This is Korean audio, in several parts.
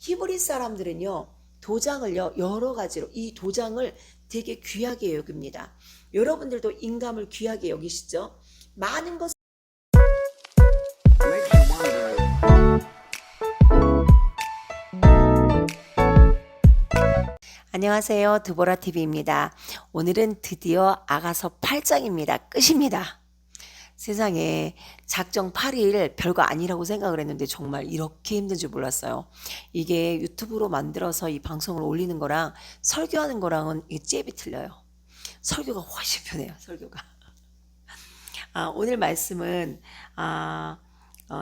히브리 사람들은요, 도장을요, 여러 가지로 이 도장을 되게 귀하게 여깁니다. 여러분들도 인감을 귀하게 여기시죠? 많은 것을 makes you wonder. 안녕하세요. 드보라TV입니다. 오늘은 드디어 아가서 8장입니다. 끝입니다. 세상에 작정 8일 별거 아니라고 생각을 했는데 정말 이렇게 힘든 줄 몰랐어요. 이게 유튜브로 만들어서 이 방송을 올리는 거랑 설교하는 거랑은 이게 잽이 틀려요. 설교가 훨씬 편해요. 설교가. 오늘 말씀은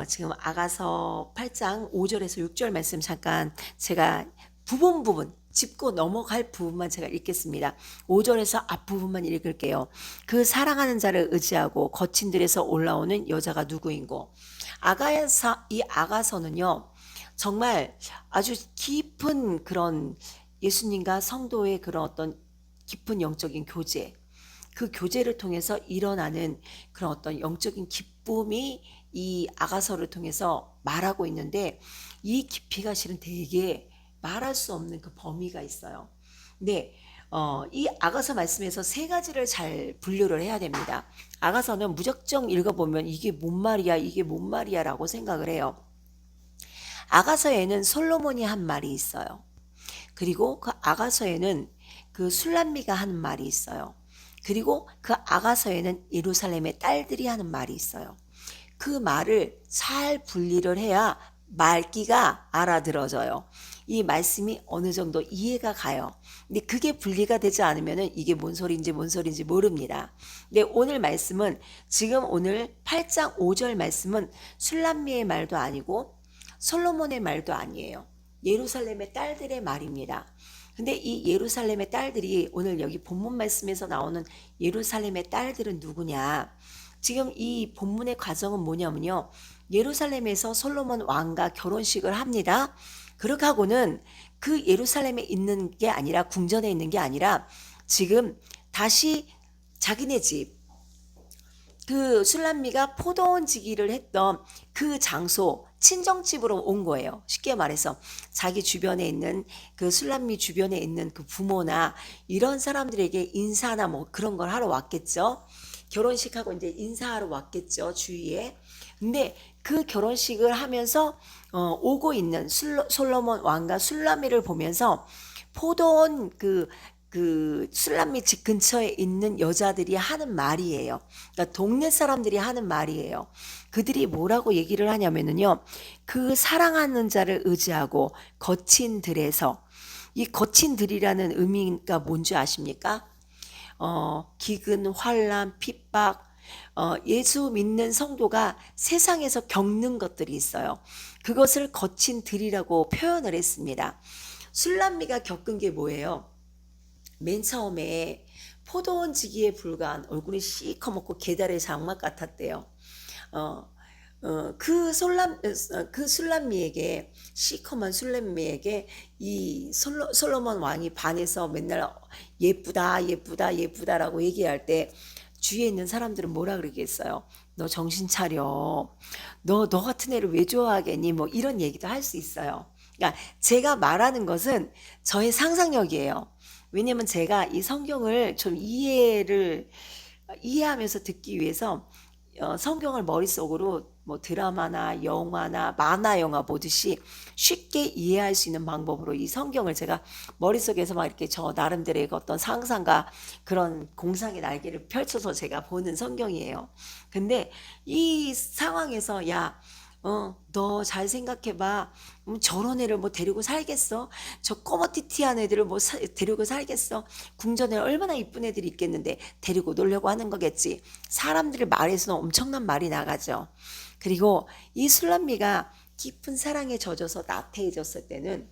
지금 아가서 8장 5절에서 6절 말씀 잠깐 제가 부분 짚고 넘어갈 부분만 제가 읽겠습니다. 5절에서 앞부분만 읽을게요. 그 사랑하는 자를 의지하고 거친 들에서 올라오는 여자가 누구인고. 이 아가서는요, 정말 아주 깊은 그런 예수님과 성도의 그런 어떤 깊은 영적인 교제, 그 교제를 통해서 일어나는 그런 어떤 영적인 기쁨이 이 아가서를 통해서 말하고 있는데, 이 깊이가 실은 되게 말할 수 없는 그 범위가 있어요. 근데 이 아가서 말씀에서 세 가지를 잘 분류를 해야 됩니다. 아가서는 무작정 읽어보면 이게 뭔 말이야, 이게 뭔 말이야 라고 생각을 해요. 아가서에는 솔로몬이 한 말이 있어요. 그리고 그 아가서에는 그 술람미가 하는 말이 있어요. 그리고 그 아가서에는 예루살렘의 딸들이 하는 말이 있어요. 그 말을 잘 분리를 해야 말귀가 알아들어져요. 이 말씀이 어느 정도 이해가 가요. 근데 그게 분리가 되지 않으면 이게 뭔 소리인지 모릅니다. 근데 오늘 말씀은 지금 오늘 8장 5절 말씀은 술람미의 말도 아니고 솔로몬의 말도 아니에요. 예루살렘의 딸들의 말입니다. 근데 이 예루살렘의 딸들이 오늘 여기 본문 말씀에서 나오는 예루살렘의 딸들은 누구냐? 지금 이 본문의 과정은 뭐냐면요. 예루살렘에서 솔로몬 왕과 결혼식을 합니다. 그렇게 하고는 그 예루살렘에 있는 게 아니라 궁전에 있는 게 아니라 지금 다시 자기네 집, 그 술람미가 포도원지기를 했던 그 장소 친정집으로 온 거예요. 쉽게 말해서 자기 주변에 있는 그 술람미 주변에 있는 그 부모나 이런 사람들에게 인사나 뭐 그런 걸 하러 왔겠죠. 결혼식하고 이제 인사하러 왔겠죠, 주위에. 근데 그 결혼식을 하면서 오고 있는 솔로몬 왕과 술람미를 보면서 포도원 그 술람미 집 근처에 있는 여자들이 하는 말이에요. 그러니까 동네 사람들이 하는 말이에요. 그들이 뭐라고 얘기를 하냐면은요. 그 사랑하는 자를 의지하고 거친 들에서, 이 거친 들이라는 의미가 뭔지 아십니까? 기근, 환란, 핍박, 예수 믿는 성도가 세상에서 겪는 것들이 있어요. 그것을 거친 들이라고 표현을 했습니다. 술람미가 겪은 게 뭐예요? 맨 처음에 포도원지기에 불과한 얼굴이 시커멓고 계달의 장막 같았대요. 어, 그 술람미에게, 시커먼 술람미에게 이 솔로몬 왕이 반해서 맨날 예쁘다, 예쁘다, 예쁘다라고 얘기할 때 주위에 있는 사람들은 뭐라 그러겠어요? 너 정신 차려. 너 같은 애를 왜 좋아하겠니? 뭐 이런 얘기도 할 수 있어요. 그러니까 제가 말하는 것은 저의 상상력이에요. 왜냐면 제가 이 성경을 좀 이해하면서 듣기 위해서 성경을 머릿속으로 뭐 드라마나 영화나 만화 영화 보듯이 쉽게 이해할 수 있는 방법으로 이 성경을 제가 머릿속에서 막 이렇게 저 나름대로의 어떤 상상과 그런 공상의 날개를 펼쳐서 제가 보는 성경이에요. 근데 이 상황에서 너 잘 생각해봐. 저런 애를 뭐 데리고 살겠어? 저 꼬머티티한 애들을 뭐 데리고 살겠어? 궁전에 얼마나 이쁜 애들이 있겠는데 데리고 놀려고 하는 거겠지. 사람들의 말에서는 엄청난 말이 나가죠. 그리고 이 술람미가 깊은 사랑에 젖어서 나태해졌을 때는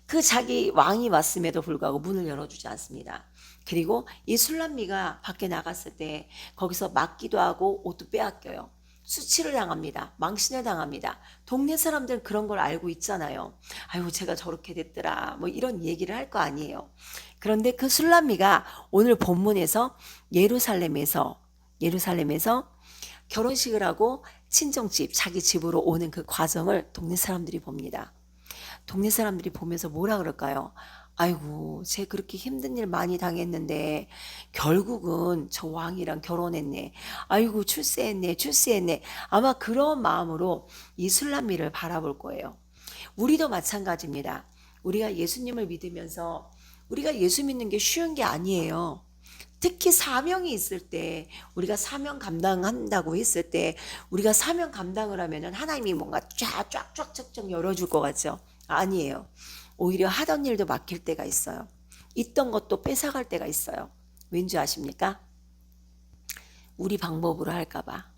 그 자기 왕이 왔음에도 불구하고 문을 열어주지 않습니다. 그리고 이 술람미가 밖에 나갔을 때 거기서 맞기도 하고 옷도 빼앗겨요. 수치를 당합니다. 망신을 당합니다. 동네 사람들은 그런 걸 알고 있잖아요. 아유, 제가 저렇게 됐더라. 뭐 이런 얘기를 할 거 아니에요. 그런데 그 술람미가 오늘 본문에서 예루살렘에서 결혼식을 하고 친정집, 자기 집으로 오는 그 과정을 동네 사람들이 봅니다. 동네 사람들이 보면서 뭐라 그럴까요? 아이고, 쟤 그렇게 힘든 일 많이 당했는데 결국은 저 왕이랑 결혼했네. 아이고, 출세했네, 출세했네. 아마 그런 마음으로 이 술람미를 바라볼 거예요. 우리도 마찬가지입니다. 우리가 예수님을 믿으면서 우리가 예수 믿는 게 쉬운 게 아니에요. 특히 사명이 있을 때, 우리가 사명 감당한다고 했을 때, 우리가 사명 감당을 하면은 하나님이 뭔가 쫙쫙쫙쫙 열어줄 것 같죠? 아니에요. 오히려 하던 일도 막힐 때가 있어요. 있던 것도 뺏어갈 때가 있어요. 왠지 아십니까? 우리 방법으로 할까봐.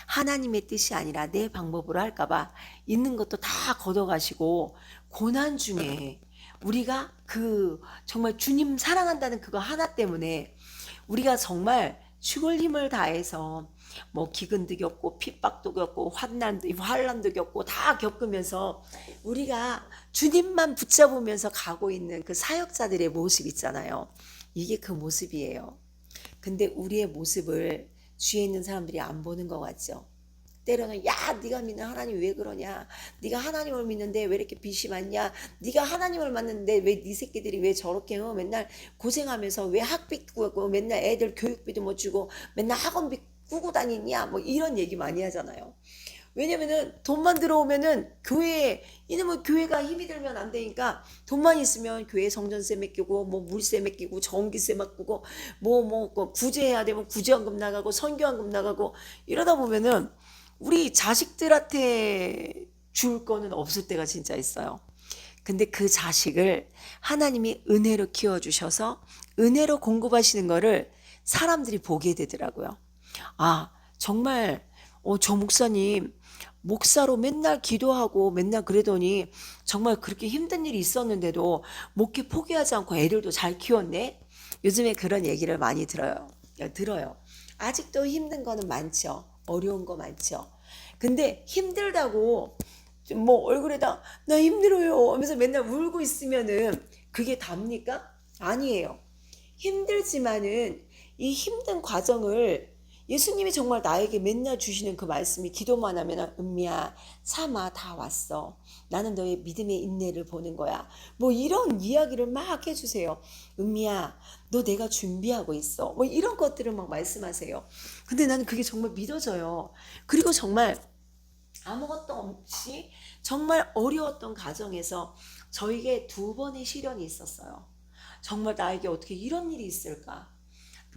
하나님의 뜻이 아니라 내 방법으로 할까봐 있는 것도 다 걷어가시고 고난 중에 우리가 그 정말 주님 사랑한다는 그거 하나 때문에 우리가 정말 죽을 힘을 다해서 뭐 기근도 겪고 핍박도 겪고 환난도 겪고 다 겪으면서 우리가 주님만 붙잡으면서 가고 있는 그 사역자들의 모습 있잖아요. 이게 그 모습이에요. 근데 우리의 모습을 주위에 있는 사람들이 안 보는 것 같죠. 때로는 야 네가 믿는 하나님 왜 그러냐, 네가 하나님을 믿는데 왜 이렇게 빚이 많냐, 네가 하나님을 믿는데 왜 네 새끼들이 왜 저렇게 맨날 고생하면서 왜 학비 꾸고 맨날 애들 교육비도 못 주고 맨날 학원비 꾸고 다니냐, 뭐 이런 얘기 많이 하잖아요. 왜냐면은 돈만 들어오면은 교회에 이놈의 교회가 힘이 들면 안 되니까 돈만 있으면 교회 성전세 맡기고 뭐 물세 맡기고 전기세 맡기고 뭐 구제해야 되면 구제원금 나가고 선교원금 나가고 이러다 보면은 우리 자식들한테 줄 거는 없을 때가 진짜 있어요. 근데 그 자식을 하나님이 은혜로 키워주셔서 은혜로 공급하시는 거를 사람들이 보게 되더라고요. 아, 정말 저 목사님 목사로 맨날 기도하고 맨날 그러더니 정말 그렇게 힘든 일이 있었는데도 목회 포기하지 않고 애들도 잘 키웠네. 요즘에 그런 얘기를 많이 들어요. 아직도 힘든 거는 많죠. 어려운 거 많죠. 근데 힘들다고 뭐 얼굴에다 나 힘들어요 하면서 맨날 울고 있으면은 그게 답니까? 아니에요. 힘들지만은 이 힘든 과정을 예수님이 정말 나에게 맨날 주시는 그 말씀이 기도만 하면 은미야 참아 다 왔어. 나는 너의 믿음의 인내를 보는 거야. 뭐 이런 이야기를 막 해주세요. 은미야 너 내가 준비하고 있어. 뭐 이런 것들을 막 말씀하세요. 근데 나는 그게 정말 믿어져요. 그리고 정말 아무것도 없이 정말 어려웠던 가정에서 저에게 2번의 시련이 있었어요. 정말 나에게 어떻게 이런 일이 있을까?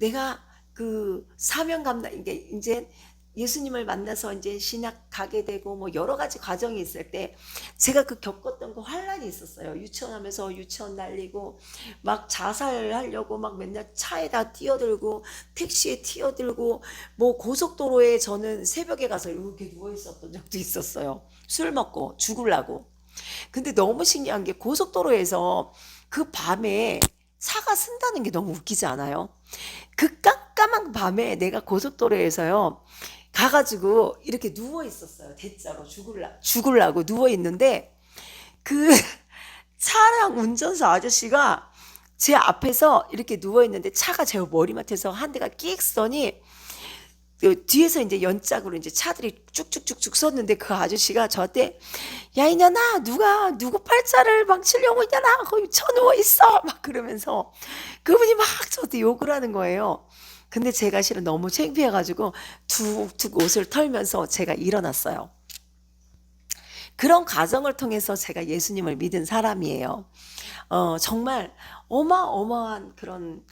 내가 그 사명 감당 이제 예수님을 만나서 이제 신학 가게 되고 뭐 여러 가지 과정이 있을 때 제가 그 겪었던 그 환란이 있었어요. 유치원하면서 유치원 날리고 막 자살하려고 막 맨날 차에다 뛰어들고 택시에 뛰어들고 뭐 고속도로에 저는 새벽에 가서 이렇게 누워 있었던 적도 있었어요. 술 먹고 죽으려고. 근데 너무 신기한 게 고속도로에서 그 밤에 차가 쓴다는 게 너무 웃기지 않아요? 그 깜깜한 밤에 내가 고속도로에서요 가가지고 이렇게 누워 있었어요. 대자로 죽을라고 누워 있는데 그 차량 운전사 아저씨가 제 앞에서 이렇게 누워 있는데 차가 제 머리맡에서 한 대가 끽 쏘니 그 뒤에서 이제 연짝으로 이제 차들이 쭉쭉쭉쭉 섰는데 그 아저씨가 저한테 야 이년아 누구 팔자를 망치려고 있냐나 거기 쳐누워 있어 막 그러면서 그분이 막 저한테 욕을 하는 거예요. 근데 제가 실은 너무 창피해가지고 툭툭 옷을 털면서 제가 일어났어요. 그런 과정을 통해서 제가 예수님을 믿은 사람이에요. 정말 어마어마한 그런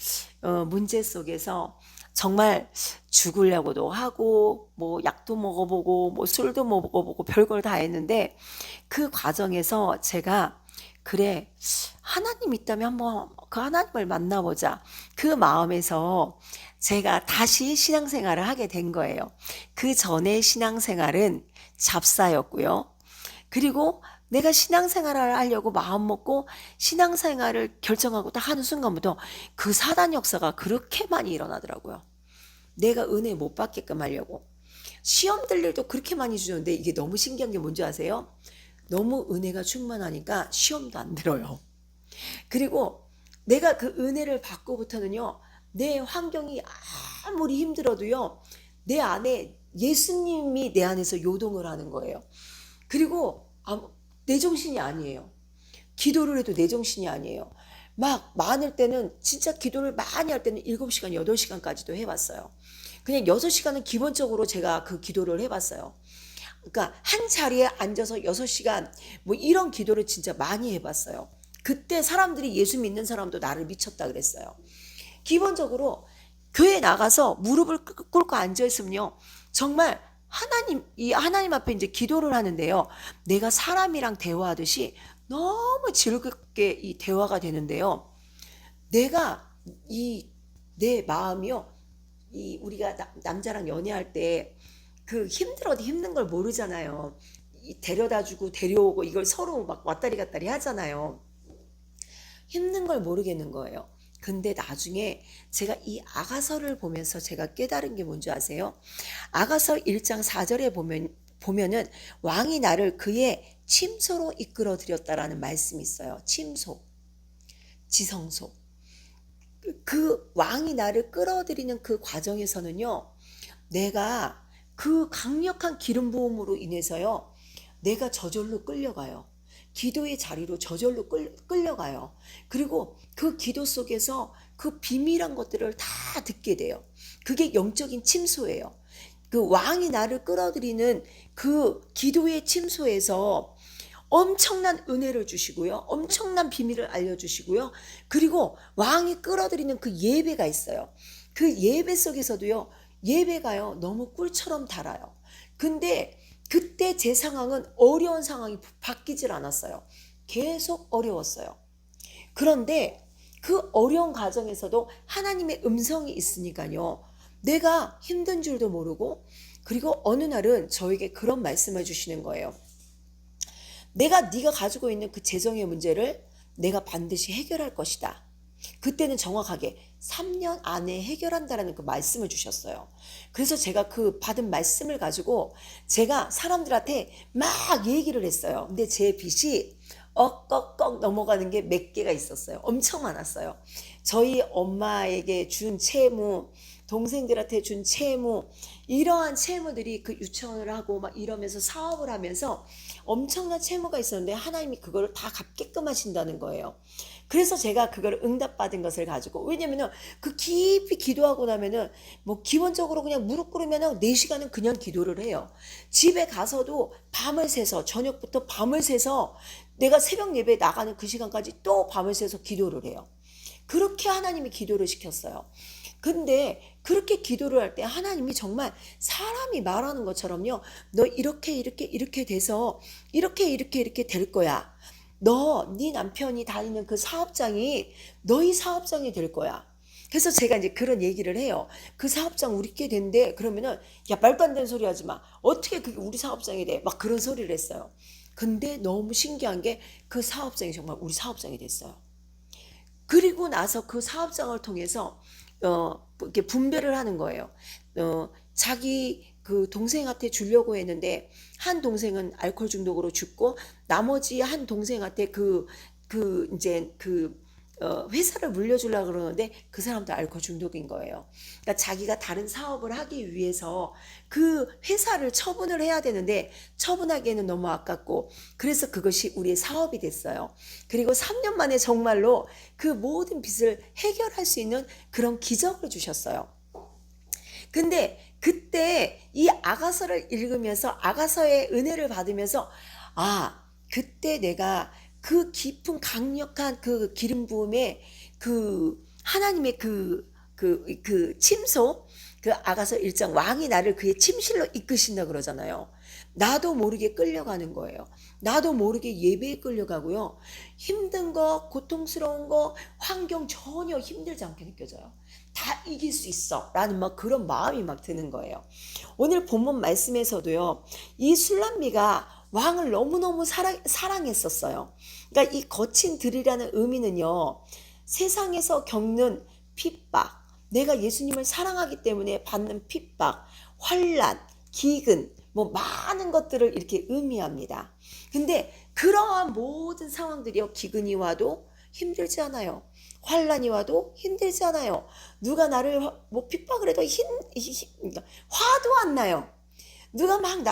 문제 속에서 정말 죽으려고도 하고 뭐 약도 먹어보고 뭐 술도 먹어보고 별걸 다 했는데 그 과정에서 제가 그래 하나님 있다면 한번 그 하나님을 만나보자 그 마음에서 제가 다시 신앙생활을 하게 된 거예요. 그 전에 신앙생활은 잡사였고요. 그리고 내가 신앙생활을 하려고 마음먹고 신앙생활을 결정하고 딱 하는 순간부터 그 사단 역사가 그렇게 많이 일어나더라고요. 내가 은혜 못 받게끔 하려고. 시험들 일도 그렇게 많이 주는데 이게 너무 신기한 게 뭔지 아세요? 너무 은혜가 충만하니까 시험도 안 들어요. 그리고 내가 그 은혜를 받고부터는요, 내 환경이 아무리 힘들어도요, 내 안에 예수님이 내 안에서 요동을 하는 거예요. 그리고 내 정신이 아니에요. 기도를 해도 내 정신이 아니에요. 막 많을 때는 진짜 기도를 많이 할 때는 7시간, 8시간까지도 해봤어요. 그냥 6시간은 기본적으로 제가 그 기도를 해봤어요. 그러니까 한 자리에 앉아서 6시간 뭐 이런 기도를 진짜 많이 해봤어요. 그때 사람들이 예수 믿는 사람도 나를 미쳤다 그랬어요. 기본적으로 교회 나가서 무릎을 꿇고 앉아 있으면요. 정말 이 하나님 앞에 이제 기도를 하는데요. 내가 사람이랑 대화하듯이 너무 즐겁게 이 대화가 되는데요. 내가 내 마음이요. 우리가 남자랑 연애할 때 그 힘들어도 힘든 걸 모르잖아요. 데려다 주고 데려오고 이걸 서로 막 왔다리 갔다리 하잖아요. 힘든 걸 모르겠는 거예요. 근데 나중에 제가 이 아가서를 보면서 제가 깨달은 게 뭔지 아세요? 아가서 1장 4절에 보면은 왕이 나를 그의 침소로 이끌어 들였다라는 말씀이 있어요. 침소, 지성소. 그 왕이 나를 끌어들이는 그 과정에서는요. 내가 그 강력한 기름 부음으로 인해서요. 내가 저절로 끌려가요. 기도의 자리로 저절로 끌려가요. 그리고 그 기도 속에서 그 비밀한 것들을 다 듣게 돼요. 그게 영적인 침소예요. 그 왕이 나를 끌어들이는 그 기도의 침소에서 엄청난 은혜를 주시고요. 엄청난 비밀을 알려주시고요. 그리고 왕이 끌어들이는 그 예배가 있어요. 그 예배 속에서도요. 예배가요. 너무 꿀처럼 달아요. 근데 그때 제 상황은 어려운 상황이 바뀌질 않았어요. 계속 어려웠어요. 그런데 그 어려운 과정에서도 하나님의 음성이 있으니까요. 내가 힘든 줄도 모르고 그리고 어느 날은 저에게 그런 말씀을 주시는 거예요. 네가 가지고 있는 그 재정의 문제를 내가 반드시 해결할 것이다. 그때는 정확하게 3년 안에 해결한다라는 그 말씀을 주셨어요. 그래서 제가 그 받은 말씀을 가지고 제가 사람들한테 막 얘기를 했어요. 근데 제 빚이 억꺽꺽 넘어가는 게 몇 개가 있었어요. 엄청 많았어요. 저희 엄마에게 준 채무, 동생들한테 준 채무, 이러한 채무들이 그 유치원을 하고 막 이러면서 사업을 하면서 엄청난 채무가 있었는데 하나님이 그거를 다 갚게끔 하신다는 거예요. 그래서 제가 그걸 응답받은 것을 가지고, 왜냐면은 그 깊이 기도하고 나면은 뭐 기본적으로 그냥 무릎 꿇으면은 4시간은 그냥 기도를 해요. 집에 가서도 밤을 새서, 저녁부터 밤을 새서 내가 새벽 예배에 나가는 그 시간까지 또 밤을 새서 기도를 해요. 그렇게 하나님이 기도를 시켰어요. 근데 그렇게 기도를 할 때 하나님이 정말 사람이 말하는 것처럼요. 너 이렇게 돼서 이렇게 될 거야. 네 남편이 다니는 그 사업장이 너희 사업장이 될 거야. 그래서 제가 이제 그런 얘기를 해요. 그 사업장 우리께 된대. 그러면은 야 말도 안 되는 소리 하지 마. 어떻게 그게 우리 사업장이 돼? 막 그런 소리를 했어요. 근데 너무 신기한 게 그 사업장이 정말 우리 사업장이 됐어요. 그리고 나서 그 사업장을 통해서 이렇게 분배를 하는 거예요. 자기 그 동생한테 주려고 했는데 한 동생은 알코올 중독으로 죽고 나머지 한 동생한테 이제 회사를 물려주려고 그러는데 그 사람도 알코올 중독인 거예요. 그러니까 자기가 다른 사업을 하기 위해서 그 회사를 처분을 해야 되는데 처분하기에는 너무 아깝고 그래서 그것이 우리의 사업이 됐어요. 그리고 3년 만에 정말로 그 모든 빚을 해결할 수 있는 그런 기적을 주셨어요. 근데 그때 이 아가서를 읽으면서 아가서의 은혜를 받으면서 그때 내가 그 깊은 강력한 그 기름 부음에 그 하나님의 침소, 그 아가서 1장 왕이 나를 그의 침실로 이끄신다 그러잖아요. 나도 모르게 끌려가는 거예요. 나도 모르게 예배에 끌려가고요. 힘든 거, 고통스러운 거, 환경 전혀 힘들지 않게 느껴져요. 다 이길 수 있어 라는 막 그런 마음이 막 드는 거예요. 오늘 본문 말씀에서도요. 이 술람미가 왕을 너무너무 사랑했었어요. 그러니까 이 거친 들이라는 의미는요. 세상에서 겪는 핍박, 내가 예수님을 사랑하기 때문에 받는 핍박, 환난, 기근, 뭐 많은 것들을 이렇게 의미합니다. 근데 그러한 모든 상황들이요. 기근이 와도 힘들지 않아요. 환난이 와도 힘들지 않아요. 누가 나를 뭐 핍박을 해도 화도 안 나요. 누가 막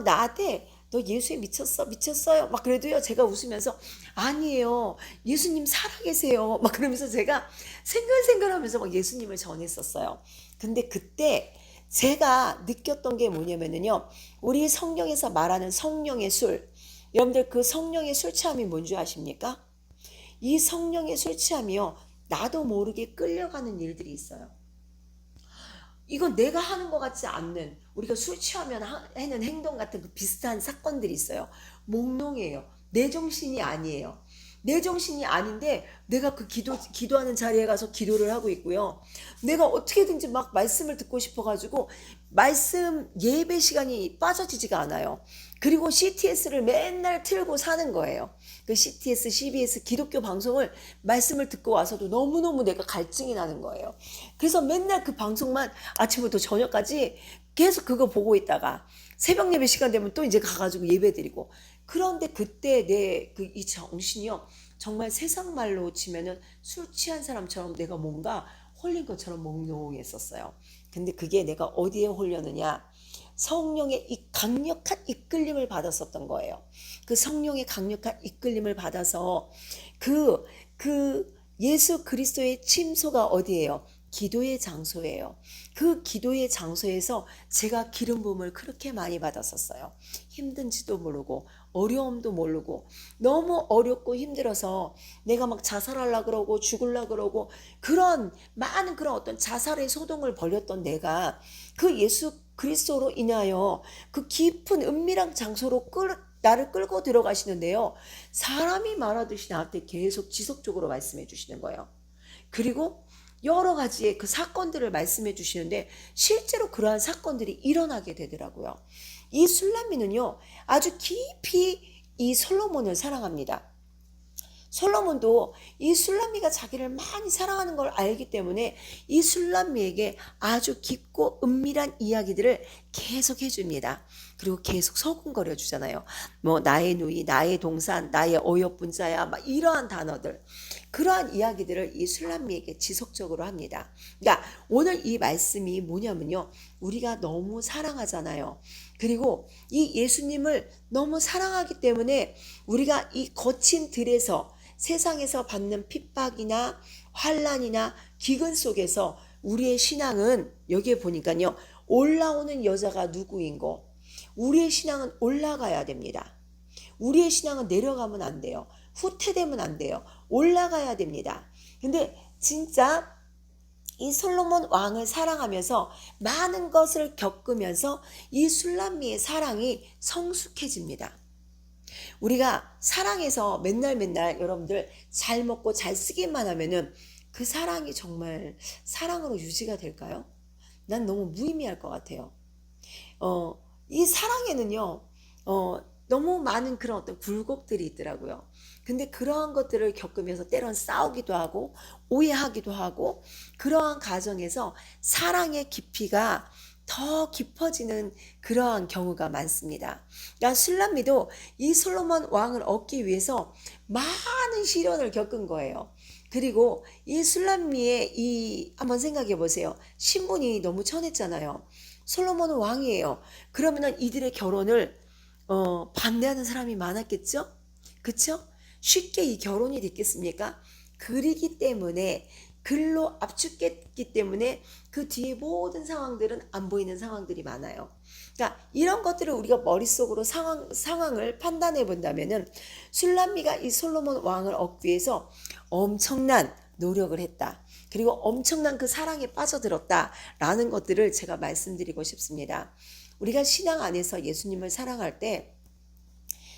나한테 너 예수에 미쳤어? 미쳤어요? 막 그래도요, 제가 웃으면서 아니에요. 예수님 살아계세요. 막 그러면서 제가 생글생글하면서 막 예수님을 전했었어요. 근데 그때 제가 느꼈던 게 뭐냐면은요, 우리 성경에서 말하는 성령의 술, 여러분들 그 성령의 술 취함이 뭔지 아십니까? 이 성령의 술 취함이요, 나도 모르게 끌려가는 일들이 있어요. 이건 내가 하는 것 같지 않는, 우리가 술 취하면 하는 행동 같은 그 비슷한 사건들이 있어요. 몽롱해요. 내 정신이 아니에요. 내 정신이 아닌데 내가 그 기도하는 자리에 가서 기도를 하고 있고요. 내가 어떻게든지 막 말씀을 듣고 싶어가지고 말씀 예배 시간이 빠져지지가 않아요. 그리고 CTS를 맨날 틀고 사는 거예요. 그 CTS, CBS 기독교 방송을 말씀을 듣고 와서도 너무너무 내가 갈증이 나는 거예요. 그래서 맨날 그 방송만 아침부터 저녁까지 계속 그거 보고 있다가 새벽 예배 시간 되면 또 이제 가가지고 예배 드리고. 그런데 그때 내 그 이 정신이요, 정말 세상 말로 치면은 술 취한 사람처럼 내가 뭔가 홀린 것처럼 몽롱했었어요. 근데 그게 내가 어디에 홀렸느냐, 성령의 이 강력한 이끌림을 받았었던 거예요. 그 성령의 강력한 이끌림을 받아서 그 예수 그리스도의 침소가 어디예요? 기도의 장소예요. 그 기도의 장소에서 제가 기름 부음을 그렇게 많이 받았었어요. 힘든지도 모르고 어려움도 모르고 너무 어렵고 힘들어서 내가 막 자살하려고 그러고 죽으려고 그러고 그런 많은 그런 어떤 자살의 소동을 벌였던 내가 그 예수 그리스도로 인하여 그 깊은 은밀한 장소로 나를 끌고 들어가시는데요. 사람이 말하듯이 나한테 계속 지속적으로 말씀해 주시는 거예요. 그리고 여러 가지의 그 사건들을 말씀해 주시는데 실제로 그러한 사건들이 일어나게 되더라고요. 이 술람미는요, 아주 깊이 이 솔로몬을 사랑합니다. 솔로몬도 이 술람미가 자기를 많이 사랑하는 걸 알기 때문에 이 술람미에게 아주 깊고 은밀한 이야기들을 계속 해줍니다. 그리고 계속 서군거려 주잖아요. 뭐 나의 누이, 나의 동산, 나의 어여쁜자야, 막 이러한 단어들, 그러한 이야기들을 이 술람미에게 지속적으로 합니다. 그러니까 오늘 이 말씀이 뭐냐면요, 우리가 너무 사랑하잖아요. 그리고 이 예수님을 너무 사랑하기 때문에 우리가 이 거친 들에서 세상에서 받는 핍박이나 환란이나 기근 속에서 우리의 신앙은, 여기에 보니까요, 올라오는 여자가 누구인고, 우리의 신앙은 올라가야 됩니다. 우리의 신앙은 내려가면 안 돼요. 후퇴되면 안 돼요. 올라가야 됩니다. 근데 진짜 이 솔로몬 왕을 사랑하면서 많은 것을 겪으면서 이 술람미의 사랑이 성숙해집니다. 우리가 사랑해서 맨날 여러분들 잘 먹고 잘 쓰기만 하면은 그 사랑이 정말 사랑으로 유지가 될까요? 난 너무 무의미할 것 같아요. 이 사랑에는요, 너무 많은 그런 어떤 굴곡들이 있더라고요. 근데 그러한 것들을 겪으면서 때론 싸우기도 하고 오해하기도 하고 그러한 과정에서 사랑의 깊이가 더 깊어지는 그러한 경우가 많습니다. 그러니까 술람미도 이 솔로몬 왕을 얻기 위해서 많은 시련을 겪은 거예요. 그리고 이 술람미의 한번 생각해 보세요. 신분이 너무 천했잖아요. 솔로몬은 왕이에요. 그러면은 이들의 결혼을 반대하는 사람이 많았겠죠? 그쵸? 쉽게 이 결혼이 됐겠습니까? 그리기 때문에, 글로 압축했기 때문에 그 뒤에 모든 상황들은 안 보이는 상황들이 많아요. 그러니까 이런 것들을 우리가 머릿속으로 상황을 판단해 본다면은 술람미가 이 솔로몬 왕을 얻기 위해서 엄청난 노력을 했다. 그리고 엄청난 그 사랑에 빠져들었다라는 것들을 제가 말씀드리고 싶습니다. 우리가 신앙 안에서 예수님을 사랑할 때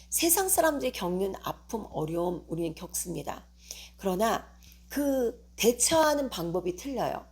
세상 사람들이 겪는 아픔, 어려움 우리는 겪습니다. 그러나 그 대처하는 방법이 틀려요.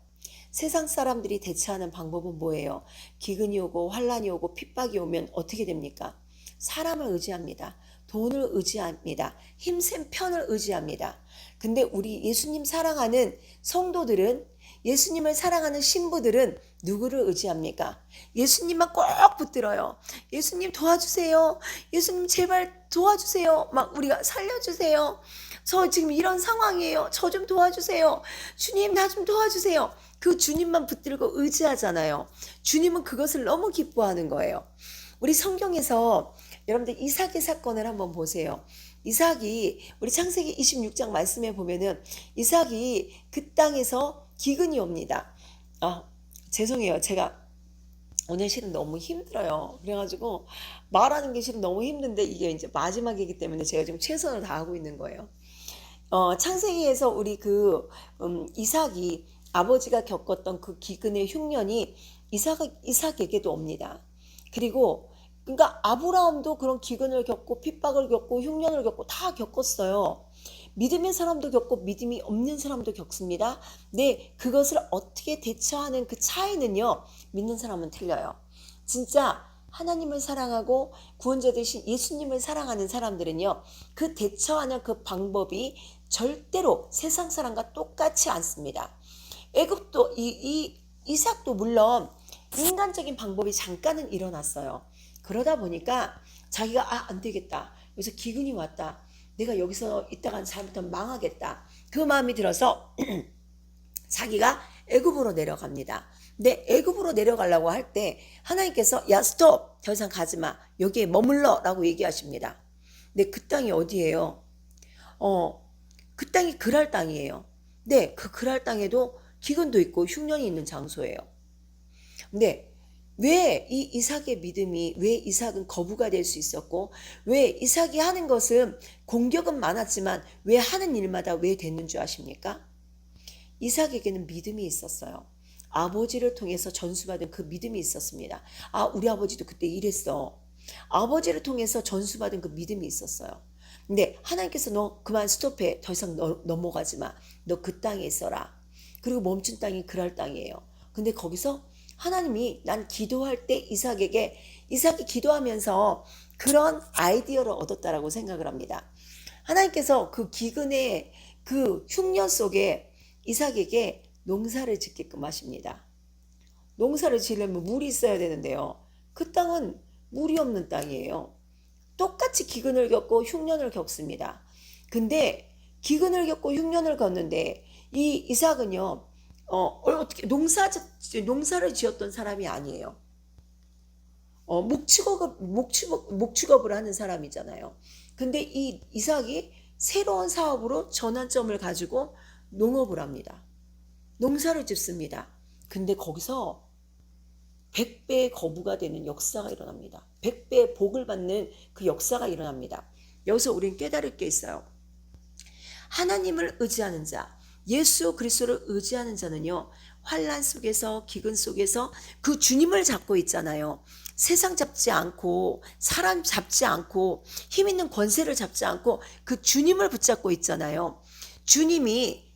세상 사람들이 대처하는 방법은 뭐예요? 기근이 오고 환란이 오고 핍박이 오면 어떻게 됩니까? 사람을 의지합니다. 돈을 의지합니다. 힘센 편을 의지합니다. 근데 우리 예수님 사랑하는 성도들은, 예수님을 사랑하는 신부들은 누구를 의지합니까? 예수님만 꼭 붙들어요. 예수님 도와주세요. 예수님 제발 도와주세요. 막 우리가 살려주세요. 저 지금 이런 상황이에요. 저 좀 도와주세요. 주님 나 좀 도와주세요. 그 주님만 붙들고 의지하잖아요. 주님은 그것을 너무 기뻐하는 거예요. 우리 성경에서 여러분들 이삭의 사건을 한번 보세요. 이삭이 우리 창세기 26장 말씀에 보면은 이삭이 그 땅에서 기근이 옵니다. 죄송해요. 제가 오늘 실은 너무 힘들어요. 그래가지고 말하는 게 실은 너무 힘든데 이게 이제 마지막이기 때문에 제가 지금 최선을 다하고 있는 거예요. 창세기에서 우리 이삭이 아버지가 겪었던 그 기근의 흉년이 이삭에게도 옵니다. 그리고 그러니까 아브라함도 그런 기근을 겪고 핍박을 겪고 흉년을 겪고 다 겪었어요. 믿음의 사람도 겪고 믿음이 없는 사람도 겪습니다. 네, 그것을 어떻게 대처하는 그 차이는요, 믿는 사람은 틀려요. 진짜 하나님을 사랑하고 구원자 되신 예수님을 사랑하는 사람들은요, 그 대처하는 그 방법이 절대로 세상 사람과 똑같지 않습니다. 애굽도 이삭도 물론 인간적인 방법이 잠깐은 일어났어요. 그러다 보니까 자기가 안 되겠다. 여기서 기근이 왔다. 내가 여기서 있다가 잘못하면 망하겠다. 그 마음이 들어서 자기가 애굽으로 내려갑니다. 근데 애굽으로 내려가려고 할 때 하나님께서 야 스톱! 더 이상 가지 마. 여기에 머물러 라고 얘기하십니다. 근데 그 땅이 어디예요? 그 땅이 그랄 땅이에요. 네, 그 그랄 땅에도 기근도 있고 흉년이 있는 장소예요. 근데 왜 이 이삭의 믿음이, 왜 이삭은 거부가 될 수 있었고, 왜 이삭이 하는 것은 공격은 많았지만 왜 하는 일마다 왜 됐는 줄 아십니까? 이삭에게는 믿음이 있었어요. 아버지를 통해서 전수받은 그 믿음이 있었습니다. 우리 아버지도 그때 이랬어. 아버지를 통해서 전수받은 그 믿음이 있었어요. 근데 하나님께서 너 그만 스톱해. 더 이상 넘어가지 마. 너 그 땅에 있어라. 그리고 멈춘 땅이 그랄 땅이에요. 근데 거기서 하나님이 난 기도할 때 이삭이 기도하면서 그런 아이디어를 얻었다라고 생각을 합니다. 하나님께서 그 기근의 그 흉년 속에 이삭에게 농사를 짓게끔 하십니다. 농사를 지으려면 물이 있어야 되는데요. 그 땅은 물이 없는 땅이에요. 똑같이 기근을 겪고 흉년을 겪습니다. 근데 기근을 겪고 흉년을 겪는데 이 이삭은요, 어떻게 농사를 지었던 사람이 아니에요. 목축업을 하는 사람이잖아요. 근데 이 이삭이 새로운 사업으로 전환점을 가지고 농업을 합니다. 농사를 짓습니다. 근데 거기서 100배의 거부가 되는 역사가 일어납니다. 100배의 복을 받는 그 역사가 일어납니다. 여기서 우리는 깨달을 게 있어요. 하나님을 의지하는 자, 예수 그리스도를 의지하는 자는요, 환난 속에서 기근 속에서 그 주님을 잡고 있잖아요. 세상 잡지 않고 사람 잡지 않고 힘 있는 권세를 잡지 않고 그 주님을 붙잡고 있잖아요. 주님이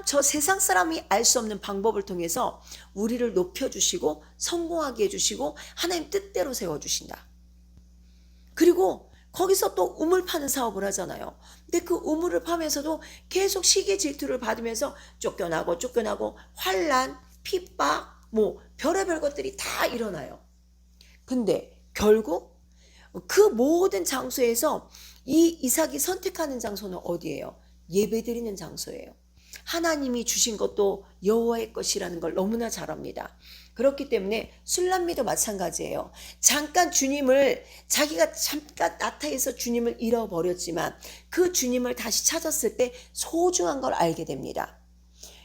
저 세상 사람이 알 수 없는 방법을 통해서 우리를 높여주시고 성공하게 해주시고 하나님 뜻대로 세워주신다. 그리고 거기서 또 우물 파는 사업을 하잖아요. 근데 그 우물을 파면서도 계속 시기 질투를 받으면서 쫓겨나고 환난, 핍박, 별의별 것들이 다 일어나요. 근데 결국 그 모든 장소에서 이 이삭이 선택하는 장소는 어디예요? 예배드리는 장소예요. 하나님이 주신 것도 여호와의 것이라는 걸 너무나 잘 압니다. 그렇기 때문에 술람미도 마찬가지예요. 자기가 잠깐 나타에서 주님을 잃어버렸지만 그 주님을 다시 찾았을 때 소중한 걸 알게 됩니다.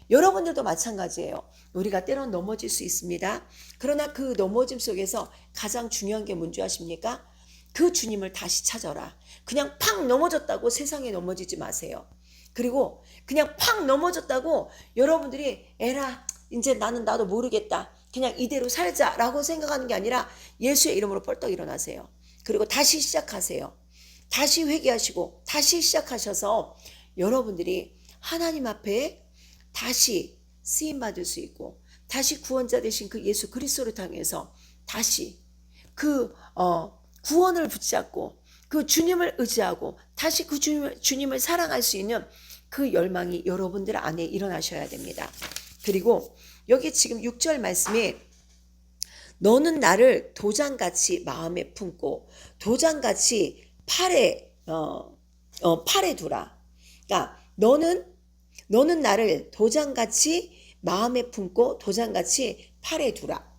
여러분들도 마찬가지예요. 우리가 때론 넘어질 수 있습니다. 그러나 그 넘어짐 속에서 가장 중요한 게 뭔지 아십니까? 그 주님을 다시 찾아라. 그냥 팍 넘어졌다고 세상에 넘어지지 마세요. 그리고 그냥 팍 넘어졌다고 여러분들이 에라 이제 나도 모르겠다. 그냥 이대로 살자라고 생각하는 게 아니라 예수의 이름으로 벌떡 일어나세요. 그리고 다시 시작하세요. 다시 회개하시고 다시 시작하셔서 여러분들이 하나님 앞에 다시 쓰임받을 수 있고 다시 구원자 되신 그 예수 그리스도를 통해서 다시 그 구원을 붙잡고 그 주님을 의지하고 다시 그 주님을 사랑할 수 있는 그 열망이 여러분들 안에 일어나셔야 됩니다. 그리고 여기 지금 6절 말씀에 너는 나를 도장같이 마음에 품고 도장같이 팔에 두라. 그러니까 너는 나를 도장같이 마음에 품고 도장같이 팔에 두라.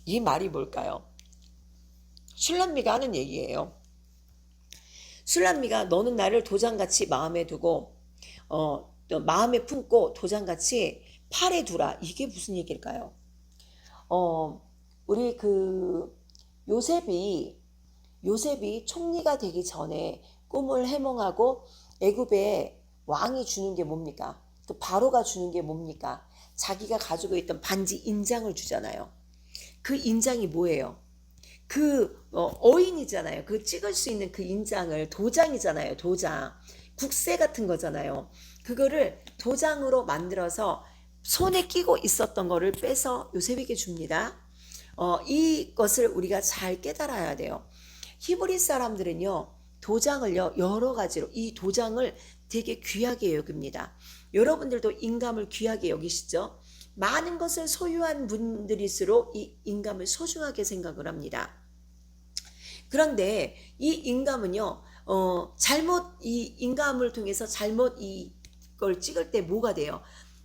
이 말이 뭘까요? 술람미가 하는 얘기예요. 술람미가 너는 나를 도장같이 마음에 두고 또 마음에 품고 도장같이 팔에 두라. 이게 무슨 얘기일까요? 우리 그 요셉이 총리가 되기 전에 꿈을 해몽하고 애굽의 왕이 주는 게 뭡니까? 그 바로가 주는 게 뭡니까? 자기가 가지고 있던 반지 인장을 주잖아요. 그 인장이 뭐예요? 그 어인이잖아요. 그 찍을 수 있는 그 인장을 도장이잖아요. 도장. 국세 같은 거잖아요. 그거를 도장으로 만들어서 손에 끼고 있었던 거를 빼서 요셉에게 줍니다. 이것을 우리가 잘 깨달아야 돼요. 히브리 사람들은요, 도장을요, 여러 가지로 이 도장을 되게 귀하게 여깁니다. 여러분들도 인감을 귀하게 여기시죠? 많은 것을 소유한 분들일수록 이 인감을 소중하게 생각을 합니다. 그런데 이 인감은요, 잘못 이 인감을 통해서 잘못 이걸 찍을 때 뭐가 돼요?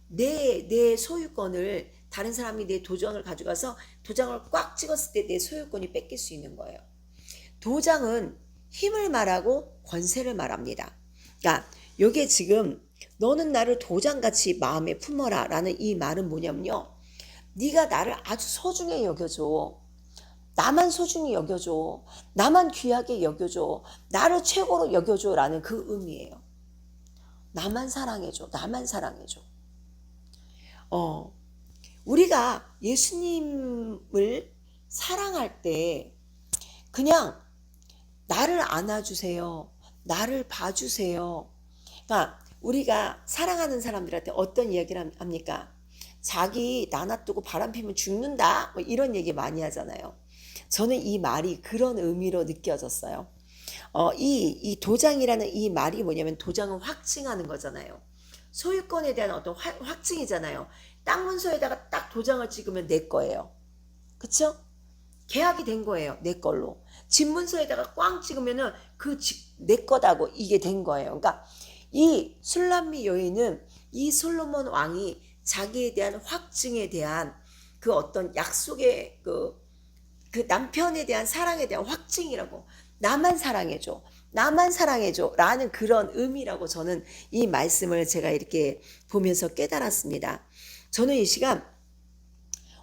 내 소유권을 다른 사람이 내 도장을 가져가서 도장을 꽉 찍었을 때 내 소유권이 뺏길 수 있는 거예요. 도장은 힘을 말하고 권세를 말합니다. 그러니까 이게 지금 너는 나를 도장같이 마음에 품어라 라는 이 말은 뭐냐면요. 네가 나를 아주 소중히 여겨줘. 나만 소중히 여겨줘. 나만 귀하게 여겨줘. 나를 최고로 여겨줘 라는 그 의미예요. 나만 사랑해줘. 나만 사랑해줘. 우리가 예수님을 사랑할 때 그냥 나를 안아주세요. 나를 봐주세요. 그러니까 우리가 사랑하는 사람들한테 어떤 이야기를 합니까? 자기 나 놔두고 바람 피면 죽는다. 뭐 이런 얘기 많이 하잖아요. 저는 이 말이 그런 의미로 느껴졌어요. 이 도장이라는 이 말이 뭐냐면 도장은 확증하는 거잖아요. 소유권에 대한 어떤 확증이잖아요. 땅 문서에다가 딱 도장을 찍으면 내 거예요. 그쵸? 계약이 된 거예요. 내 걸로. 집 문서에다가 꽝 찍으면은 그 집 내 거다고 이게 된 거예요. 그러니까 이 술람미 여인은 이 솔로몬 왕이 자기에 대한 확증에 대한 그 어떤 약속의 그 남편에 대한 사랑에 대한 확증이라고. 나만 사랑해줘. 나만 사랑해줘. 라는 그런 의미라고 저는 이 말씀을 제가 이렇게 보면서 깨달았습니다. 저는 이 시간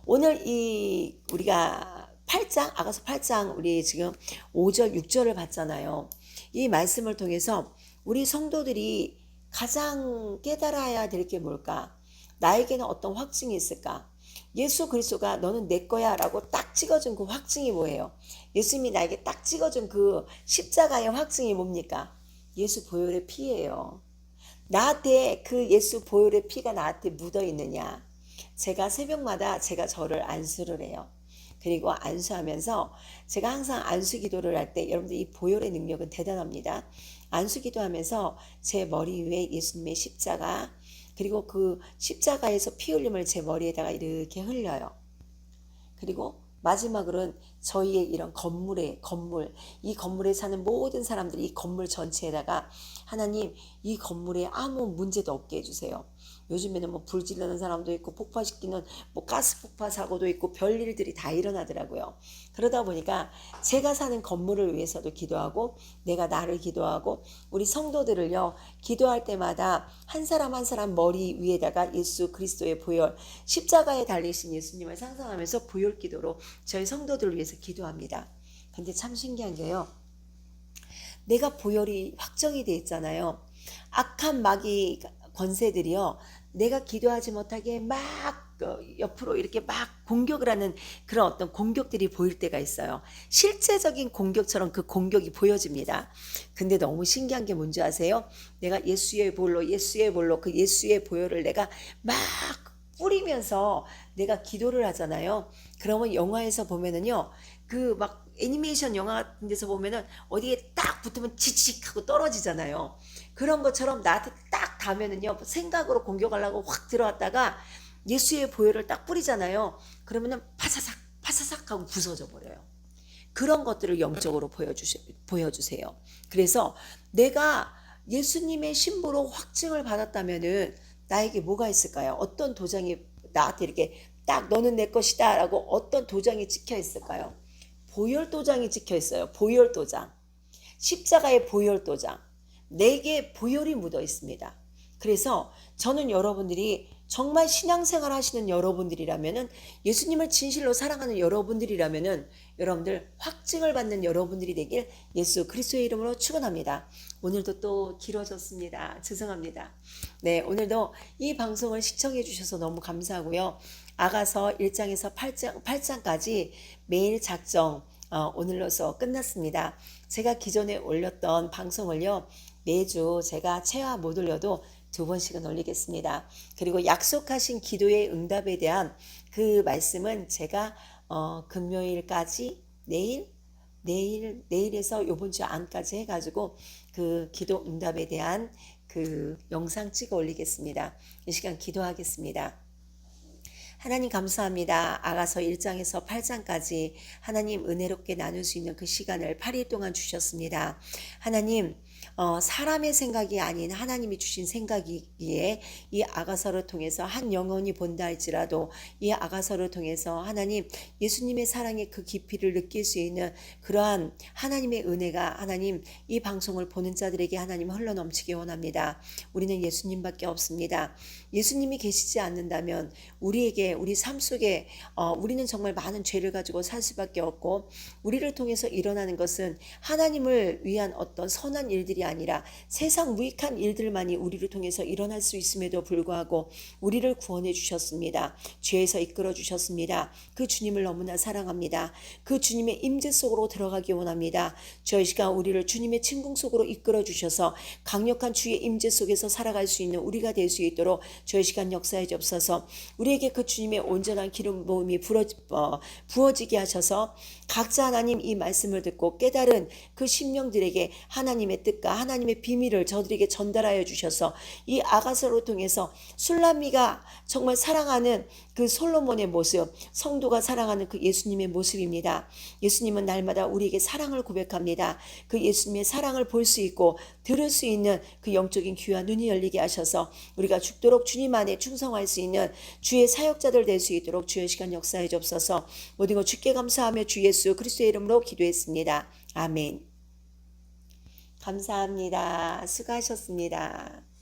오늘 이 우리가 8장 아가서 8장 우리 지금 5절 6절을 봤잖아요. 이 말씀을 통해서 우리 성도들이 가장 깨달아야 될 게 뭘까? 나에게는 어떤 확증이 있을까? 예수 그리스도가 너는 내 거야 라고 딱 찍어준 그 확증이 뭐예요? 예수님이 나에게 딱 찍어준 그 십자가의 확증이 뭡니까? 예수 보혈의 피예요. 나한테 그 예수 보혈의 피가 나한테 묻어 있느냐? 제가 새벽마다 제가 저를 안수를 해요. 그리고 안수하면서 제가 항상 안수 기도를 할 때 여러분들 이 보혈의 능력은 대단합니다. 안수 기도하면서 제 머리 위에 예수님의 십자가 그리고 그 십자가에서 피 흘림을 제 머리에다가 이렇게 흘려요. 그리고 마지막으로는 저희의 이런 이 건물에 사는 모든 사람들이 이 건물 전체에다가 하나님 이 건물에 아무 문제도 없게 해주세요. 요즘에는 뭐 불 지르는 사람도 있고 폭파시키는 뭐 가스 폭파 사고도 있고 별일들이 다 일어나더라고요. 그러다 보니까 제가 사는 건물을 위해서도 기도하고 내가 나를 기도하고 우리 성도들을요 기도할 때마다 한 사람 한 사람 머리 위에다가 예수 그리스도의 보혈 십자가에 달리신 예수님을 상상하면서 보혈 기도로 저희 성도들을 위해서 기도합니다. 근데 참 신기한 게요. 내가 보혈이 확정이 돼 있잖아요. 악한 마귀 권세들이요. 내가 기도하지 못하게 막 옆으로 이렇게 막 공격을 하는 그런 어떤 공격들이 보일 때가 있어요. 실제적인 공격처럼 그 공격이 보여집니다. 근데 너무 신기한 게 뭔지 아세요? 내가 예수의 볼로 그 예수의 보혈을 내가 막 뿌리면서 내가 기도를 하잖아요. 그러면 영화에서 보면은요. 그 막 애니메이션 영화 같은 데서 보면은 어디에 딱 붙으면 지직 하고 떨어지잖아요. 그런 것처럼 나한테 딱 닿으면은요. 생각으로 공격하려고 확 들어왔다가 예수의 보혈을 딱 뿌리잖아요. 그러면은 파사삭 하고 부서져 버려요. 그런 것들을 영적으로 보여주세요. 그래서 내가 예수님의 신부로 확증을 받았다면은 나에게 뭐가 있을까요? 어떤 도장이 나한테 이렇게 딱 너는 내 것이다 라고 어떤 도장이 찍혀 있을까요? 보혈도장이 찍혀 있어요. 보혈도장. 십자가의 보혈도장. 4개의 보혈이 묻어 있습니다. 그래서 저는 여러분들이 정말 신앙생활 하시는 여러분들이라면은, 예수님을 진실로 사랑하는 여러분들이라면은 여러분들 확증을 받는 여러분들이 되길 예수 그리스도의 이름으로 축원합니다. 오늘도 또 길어졌습니다. 죄송합니다. 네, 오늘도 이 방송을 시청해 주셔서 너무 감사하고요. 아가서 1장에서 8장까지 매일 작정 오늘로서 끝났습니다. 제가 기존에 올렸던 방송을요, 매주 제가 체화 못 올려도 2번씩은 올리겠습니다. 그리고 약속하신 기도의 응답에 대한 그 말씀은 제가 금요일까지 내일에서 요번 주 안까지 해가지고 그 기도 응답에 대한 그 영상 찍어 올리겠습니다. 이 시간 기도하겠습니다. 하나님 감사합니다. 아가서 1장에서 8장까지 하나님 은혜롭게 나눌 수 있는 그 시간을 8일 동안 주셨습니다. 하나님, 사람의 생각이 아닌 하나님이 주신 생각이기에 이 아가서를 통해서 한 영혼이 본다 할지라도 이 아가서를 통해서 하나님 예수님의 사랑의 그 깊이를 느낄 수 있는 그러한 하나님의 은혜가 하나님 이 방송을 보는 자들에게 하나님 흘러넘치기 원합니다. 우리는 예수님밖에 없습니다. 예수님이 계시지 않는다면 우리 삶 속에 우리는 정말 많은 죄를 가지고 살 수밖에 없고, 우리를 통해서 일어나는 것은 하나님을 위한 어떤 선한 일들이 아니라 세상 무익한 일들만이 우리를 통해서 일어날 수 있음에도 불구하고 우리를 구원해 주셨습니다. 죄에서 이끌어 주셨습니다. 그 주님을 너무나 사랑합니다. 그 주님의 임재 속으로 들어가기 원합니다. 저 이 시간 우리를 주님의 친궁 속으로 이끌어 주셔서 강력한 주의 임재 속에서 살아갈 수 있는 우리가 될 수 있도록 저 이 시간 역사해 주옵소서. 우리에게 그 주님의 온전한 기름 부음이 부어지게 하셔서 각자 하나님 이 말씀을 듣고 깨달은 그 심령들에게 하나님의 뜻과 하나님의 비밀을 저들에게 전달하여 주셔서 이 아가서로 통해서 술람미가 정말 사랑하는 그 솔로몬의 모습, 성도가 사랑하는 그 예수님의 모습입니다. 예수님은 날마다 우리에게 사랑을 고백합니다. 그 예수님의 사랑을 볼 수 있고 들을 수 있는 그 영적인 귀와 눈이 열리게 하셔서 우리가 죽도록 주님 안에 충성할 수 있는 주의 사역자들 될 수 있도록 주의 시간 역사해 주옵소서. 모든 것 주께 감사하며 주 예수 그리스도의 이름으로 기도했습니다. 아멘. 감사합니다. 수고하셨습니다.